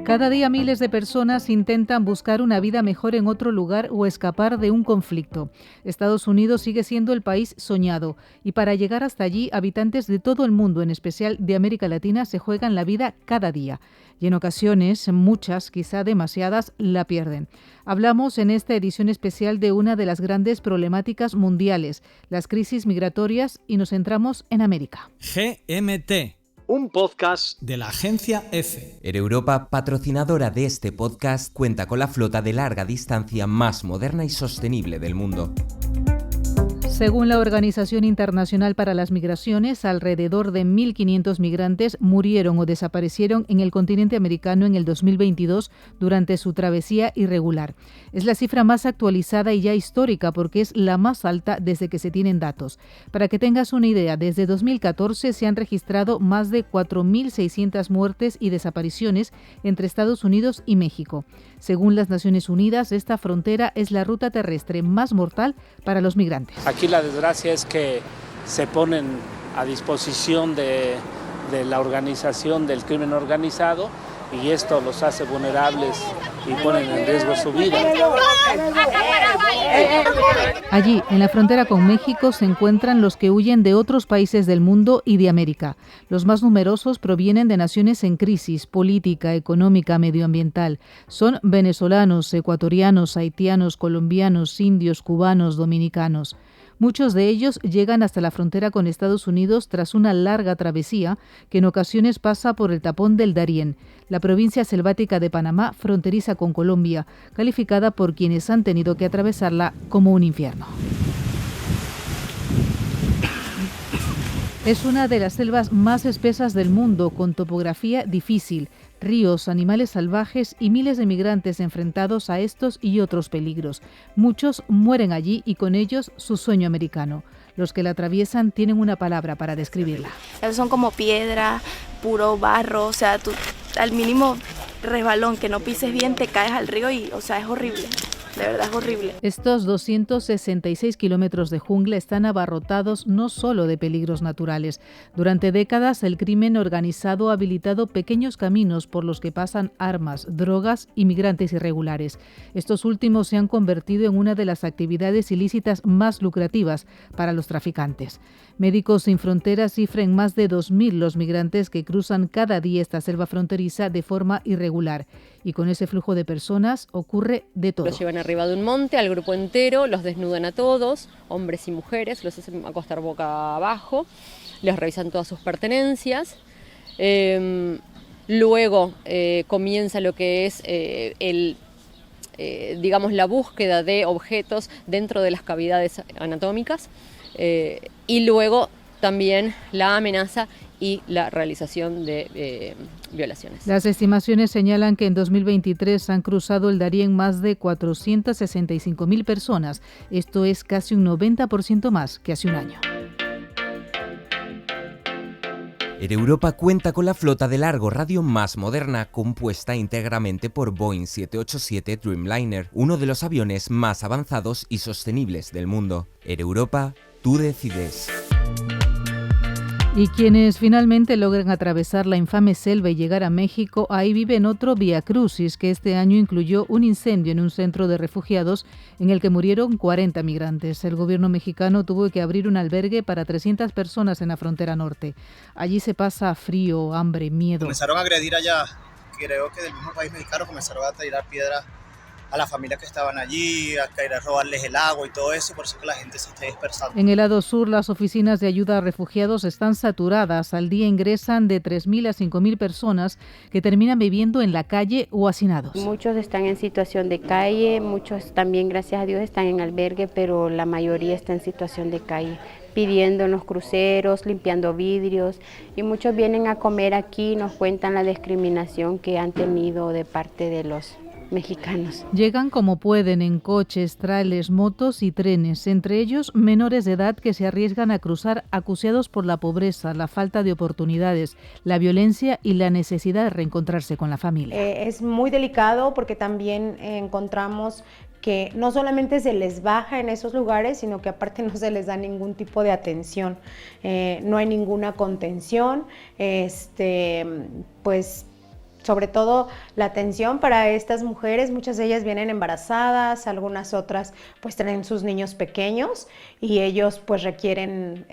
Cada día miles de personas intentan buscar una vida mejor en otro lugar o escapar de un conflicto. Estados Unidos sigue siendo el país soñado y para llegar hasta allí, habitantes de todo el mundo, en especial de América Latina, se juegan la vida cada día. Y en ocasiones, muchas, quizá demasiadas, la pierden. Hablamos en esta edición especial de una de las grandes problemáticas mundiales, las crisis migratorias, y nos centramos en América. GMT, un podcast de la agencia EFE. Europa, patrocinadora de este podcast, cuenta con la flota de larga distancia más moderna y sostenible del mundo. Según la Organización Internacional para las Migraciones, alrededor de 1.500 migrantes murieron o desaparecieron en el continente americano en el 2022 durante su travesía irregular. Es la cifra más actualizada y ya histórica porque es la más alta desde que se tienen datos. Para que tengas una idea, desde 2014 se han registrado más de 4.600 muertes y desapariciones entre Estados Unidos y México. Según las Naciones Unidas, esta frontera es la ruta terrestre más mortal para los migrantes. Aquí la desgracia es que se ponen a disposición de la organización del crimen organizado y esto los hace vulnerables y ponen en riesgo su vida. Allí, en la frontera con México, se encuentran los que huyen de otros países del mundo y de América. Los más numerosos provienen de naciones en crisis política, económica, medioambiental. Son venezolanos, ecuatorianos, haitianos, colombianos, indios, cubanos, dominicanos. Muchos de ellos llegan hasta la frontera con Estados Unidos tras una larga travesía que en ocasiones pasa por el tapón del Darién, la provincia selvática de Panamá fronteriza con Colombia, calificada por quienes han tenido que atravesarla como un infierno. Es una de las selvas más espesas del mundo, con topografía difícil, ríos, animales salvajes y miles de migrantes enfrentados a estos y otros peligros. Muchos mueren allí y con ellos su sueño americano. Los que la atraviesan tienen una palabra para describirla. Son como piedra, puro barro, o sea, tú al mínimo resbalón que no pises bien te caes al río y, o sea, es horrible. De verdad es horrible. Estos 266 kilómetros de jungla están abarrotados no solo de peligros naturales. Durante décadas, el crimen organizado ha habilitado pequeños caminos por los que pasan armas, drogas y migrantes irregulares. Estos últimos se han convertido en una de las actividades ilícitas más lucrativas para los traficantes. Médicos Sin Fronteras cifran más de 2.000 los migrantes que cruzan cada día esta selva fronteriza de forma irregular. Y con ese flujo de personas ocurre de todo. Los llevan arriba de un monte, al grupo entero, los desnudan a todos, hombres y mujeres, los hacen acostar boca abajo, les revisan todas sus pertenencias. Luego comienza lo que es la búsqueda de objetos dentro de las cavidades anatómicas y luego también la amenaza y la realización de violaciones. Las estimaciones señalan que en 2023 han cruzado el Darién más de 465.000 personas. Esto es casi un 90% más que hace un año. Europa cuenta con la flota de largo radio más moderna, compuesta íntegramente por Boeing 787 Dreamliner, uno de los aviones más avanzados y sostenibles del mundo. Europa, tú decides. Y quienes finalmente logran atravesar la infame selva y llegar a México, ahí viven otro viacrucis que este año incluyó un incendio en un centro de refugiados en el que murieron 40 migrantes. El gobierno mexicano tuvo que abrir un albergue para 300 personas en la frontera norte. Allí se pasa frío, hambre, miedo. Comenzaron a agredir allá, creo que del mismo país mexicano, comenzaron a tirar piedras a las familias que estaban allí, a querer robarles el agua y todo eso, por eso que la gente se está dispersando. En el lado sur, las oficinas de ayuda a refugiados están saturadas. Al día ingresan de 3.000 a 5.000 personas que terminan viviendo en la calle o hacinados. Muchos están en situación de calle, muchos también, gracias a Dios, están en albergue, pero la mayoría está en situación de calle, pidiendo en los cruceros, limpiando vidrios, y muchos vienen a comer aquí y nos cuentan la discriminación que han tenido de parte de los mexicanos. Llegan como pueden en coches, trailers, motos y trenes, entre ellos menores de edad que se arriesgan a cruzar acuciados por la pobreza, la falta de oportunidades, la violencia y la necesidad de reencontrarse con la familia. Es muy delicado porque también encontramos que no solamente se les baja en esos lugares, sino que aparte no se les da ningún tipo de atención, no hay ninguna contención, pues sobre todo la atención para estas mujeres. Muchas de ellas vienen embarazadas, algunas otras pues tienen sus niños pequeños y ellos pues requieren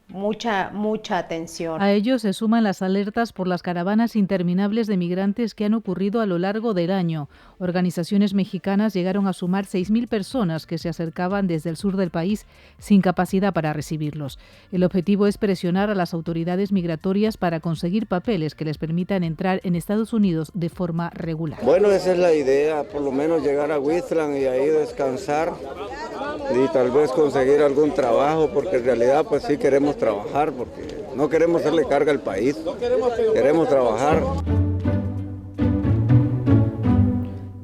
mucha atención. A ello se suman las alertas por las caravanas interminables de migrantes que han ocurrido a lo largo del año. Organizaciones mexicanas llegaron a sumar 6.000 personas que se acercaban desde el sur del país sin capacidad para recibirlos. El objetivo es presionar a las autoridades migratorias para conseguir papeles que les permitan entrar en Estados Unidos de forma regular. Bueno, esa es la idea, por lo menos llegar a Whistland y ahí descansar y tal vez conseguir algún trabajo, porque en realidad pues sí queremos trabajar, porque no queremos hacerle carga al país, queremos trabajar.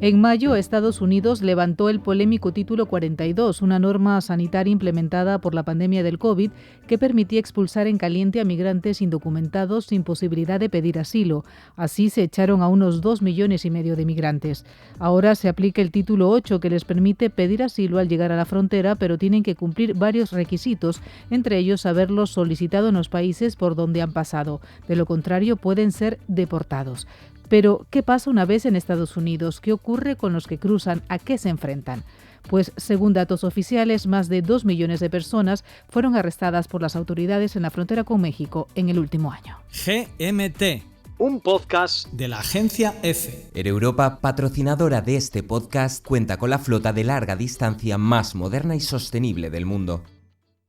En mayo, Estados Unidos levantó el polémico Título 42, una norma sanitaria implementada por la pandemia del COVID que permitía expulsar en caliente a migrantes indocumentados sin posibilidad de pedir asilo. Así se echaron a unos 2,5 millones de migrantes. Ahora se aplica el Título 8, que les permite pedir asilo al llegar a la frontera, pero tienen que cumplir varios requisitos, entre ellos haberlos solicitado en los países por donde han pasado. De lo contrario, pueden ser deportados. Pero, ¿qué pasa una vez en Estados Unidos? ¿Qué ocurre con los que cruzan? ¿A qué se enfrentan? Pues, según datos oficiales, más de 2 millones de personas fueron arrestadas por las autoridades en la frontera con México en el último año. GMT, un podcast de la agencia EFE. Air Europa, patrocinadora de este podcast, cuenta con la flota de larga distancia más moderna y sostenible del mundo.